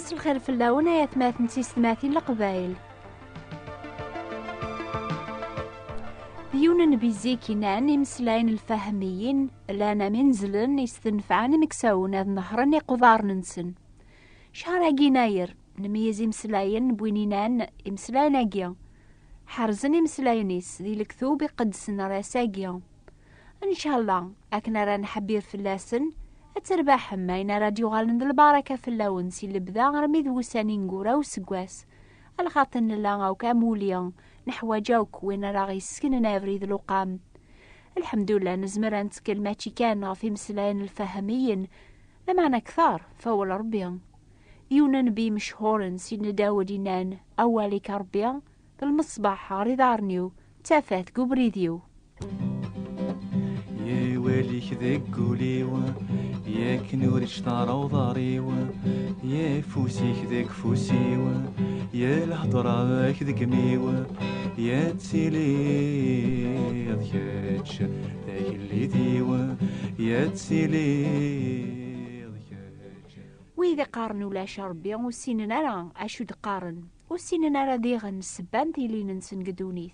مس الخير في اللون يا ثماثن ثماثين القبايل ديون بيزيكي نان يمسلاين الفهميين لانا منزلن يستنفعان مكساون هذا نهرن يقضار ننسن شهر يناير نميز يمسلاين بوينينان يمسلاين اجيا حرزن يمسلاينيس ذي الكثوب يقدسن راساجيا ان شاء الله اكنا راه نحبير في اللاسن اترباح ماينا راديو غالند البركه في اللون سي لبدا رمي ذوساني نقورا وسقواس الخاطن لا وكاموليا نحواجاوك وين راه يسكن نافريد الوقام. الحمد لله نزمر نتكلم ماشي كان في مسلاين الفهميين لمعنى كثار فول ربيا يونن بي مشهورن سيدنا داود ينان اوليك ربيا المصباح ريدارنيو تافات قبريديو يا واليك ذاك قوليو يا كنور اشتارا وضاريو يا فوسيك ذاك فوسيو يا الهضرة ذاك ذاك ميو يا تسيلي ذكاتش ذاك اللي ديو يا تسيلي ذكاتش وإذا قارن ولا شربي وسيننا راه أشو دقارن وسيننا راه ديغن سبان تيلي ننسن قدونيث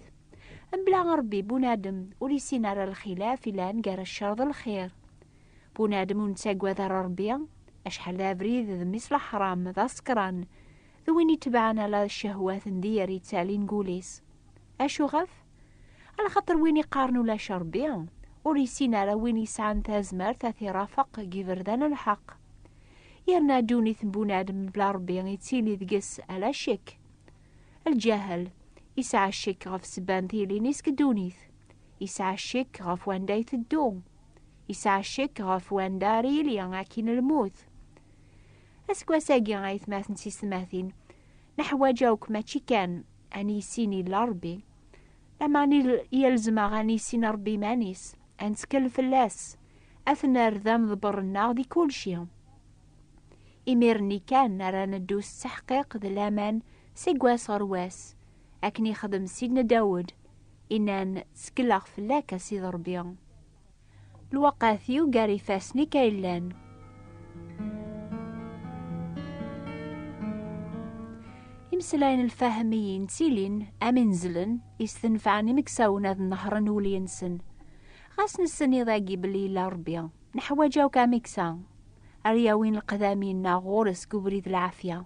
بلا ربي بونادم وليسينا راه الخلاف إلا نقار الشر ذا الخير بونادم ونتاقوا ذا ربي أشحال ذا بريد ذا مثل حرام ذا سكران ذوين يتبعنا لا الشهوات ندير يتالي نقوليس أشو غف على خاطر وين يقارنوا لا شربي وليسينا راه وين يسعان تازمر تاثي رافق جيفردان الحق يرنا دوني بونادم بلا ربي يتيلي ذقس على شك الجاهل يسعى الشك غف سبان تيلي نيسك دونيث يسعى الشك غف وان دايت الدوم يسعى الشك غف وان داري لي عاكين الموت اسكوا ساقي غايث ماثن سيسماثين نحواجاوك ماشي كان اني سيني لربي لما يلزم غاني سين ربي مانيس انسكل فلاس اثنى رذام ضبرنا دي كل شي إميرني كان نرى ندوس تحقيق ذا الأمان سيقواس غرواس أكني خدم سيدنا داود إنان سكلاغ فلاكا سيد ربيان الوقاثيو قاري فاسني كايلان يمسلاين الفاهميين تيلين أمنزلن يستنفعني مكساون هذا النهر نولي ينسن غاس نسني ذاقي بلي لا ربيان نحواجاو كاميكسان أرياوين القدامين ناغورس قبريد العافية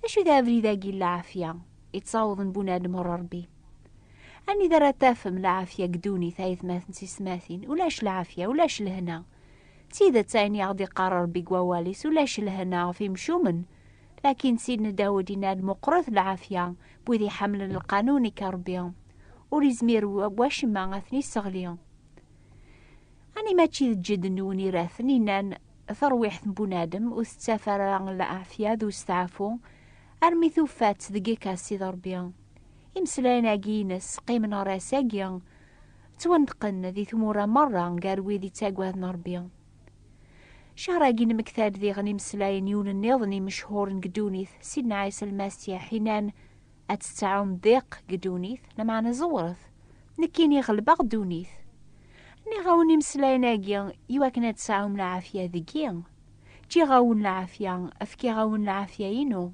أشو ذا بريداقي العافية يتصاوضن بنادم ربي أني ذا رتافم العافية قدوني ثايث ماثنسي سماثين ولاش العافية ولاش الهنا تيدا تايني غادي قرر بقواليس ولاش الهنا في مشومن لكن سيدنا داود ينال مقرث العافية بوذي حمل القانون كربيا وريزمير واش ما غاثني السغليا أني ما تشيد جد نوني راثني نان ثرويح بنادم وستسافر العافية ذو استعفو أرمي ثوفات ذقيقة سيد ربيا يمسلاين عقينس قيمنا راساقيا توندقن ذي ثمورة مرة قاروي ذي تاقوات نربيا شهراقين مكثاد ذي غني مسلاين يون النظني مشهور قدونيث سيدنا عيسى المسيح حينان أتستعوم ضيق قدونيث لما أنا زورث نكيني غلبا قدونيث ني غاوني مسلاين عقيا يواكنا تسعوم العافية ذقيا جي غاون العافية أفكي غاون العافية ينو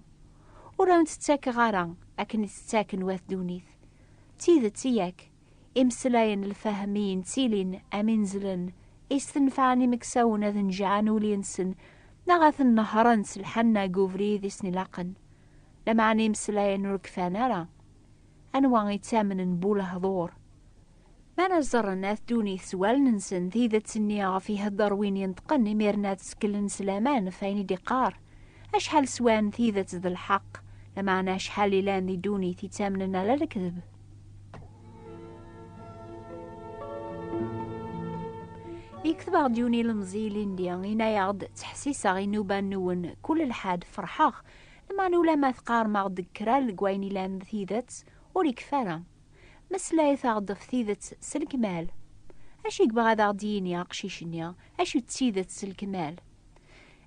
وراون تتاك غارا أكن تتاكن واث دونيث تيذا تياك إمسلاين الفاهمين تيلين أمنزلن إستنفعني مكساون ذا نجعان ولينسن نغاث النهران سلحنا قوفري ذي سنلاقن لما عني مسلاين ركفانا را أنواع يتامن نبول هضور ما نزر الناس دونيث سوال ننسن ذي ذا تسنيا في هالدار وين ينتقن ميرنا تسكلن سلامان فايني دقار أشحال سوان ذي ذا ذا الحق لما أنا أشحال لان ذي دونيث يتامننا لا الكذب يكتب ديوني المزيلين ديان يعض تحسيسا غينو بانون كل الحاد فرحاخ لما نولا ما ثقار ما ذكرا لقويني لان ثيذات وريك فارا مسلا يثاغض في ثيذات سلكمال اش يكبغ هذا ديني قشيشنيا اش تسيذات سلكمال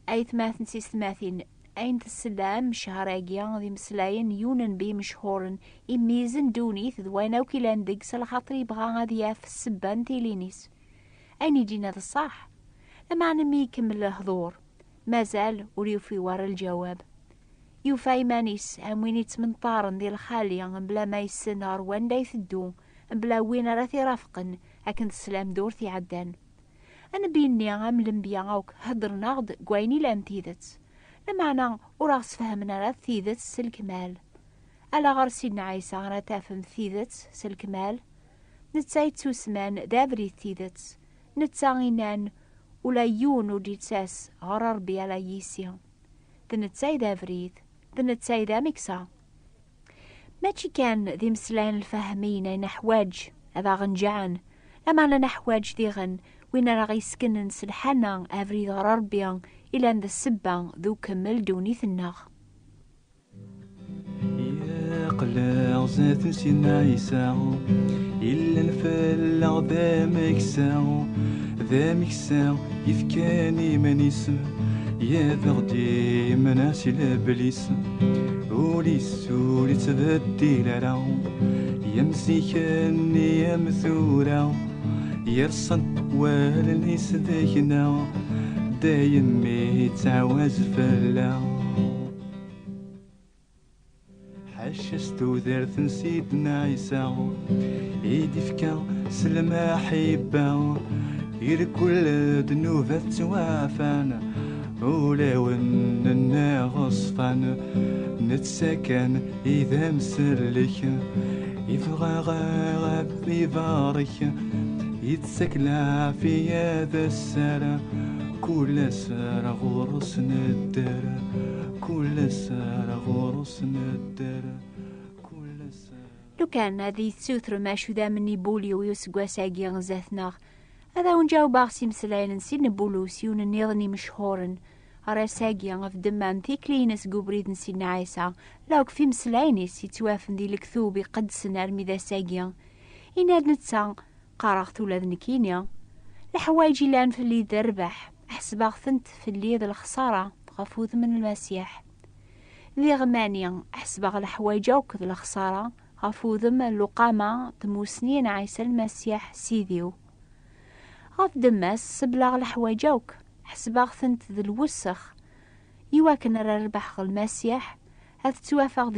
ايث ماثن سيستماثين اين تسلام شهراقيا ذي مسلاين يونن بي مشهورن يميزن دونيث ذوينا وكيلان دق سلخاطري بغا غادي ياف السبان تيلينيس أين يجينا ذا الصح لما نمي يكمل الهضور مازال وريو في ورا الجواب يوفا يمانيس وين يتمنطارن ديال الخالية بلا ما يسنار وين دا يثدو بلا وين راثي رافقن أكن تسلام دورتي عدان. أنا بيني الانبياء غوك هضرنا غد قويني لام تيدت لمعنى وراغس فهمنا راه تيدت سالكمال. ألا غير سيدنا عيسى راه تافهم تيدت سالكمال. نتا يتسوسمان دابري تيدت نتا غينان ولا يون وديتاس غير ربي على يسيا دنتا دابريد دنتا دا مكسا. ماشي كان ذي مسلان الفاهمين نحواج هذا غنجعن لما نحواج ديغن وين راه غيسكن نسلحنا افريد ربيا الى عند السبا ذو كمل دوني ثناغ. يا قلاع زات نسينا عيسى إلا نفلع ذا مكسا يفكاني منيس يا ذغدي مناسي لابليس وليس تبدي لرا يمسيكني يا مثورا يرصن والنيس ذاكنا دايم يتعوز فلا حشستو ذرث نسيدنا عيسى ايدي فكا سلما حيبا يركل ذنوب توافان ولا وننا غصفان نتسكن إذا مسلك يبغى غاب يبارك يتسكلا في هذا السر كل سر غرس ندر كل سر غرس ندر كل سر. لو كان هذه السوثر ماشو ذا مني بولي ويسقوا ساقي غزاثنا هذا ونجاو باغسي مسلاين نسين بولوسيون النيضني مشهورن راه ساقيا غف دمان تيكلينس قبريد نسينا عيسى لاوك في مسلاينيس يتوافن دي الكثوب يقدسن ارمي ذا ساقيا إناد نتسا قارغت ولاد نكينيا الحوايجي لان في اللي ذربح أحسباغ ثنت في اللي ذا الخسارة غفوذ من المسيح ذي غمانيا أحسباغ الحوايجوك ذا الخسارة غفوذ من اللقامة تموسنين عيسى المسيح سيديو غف دماس سبلاغ الحوايجوك حسباغ ثنت ذا الوسخ يواكن ربح المسيح هذا توافق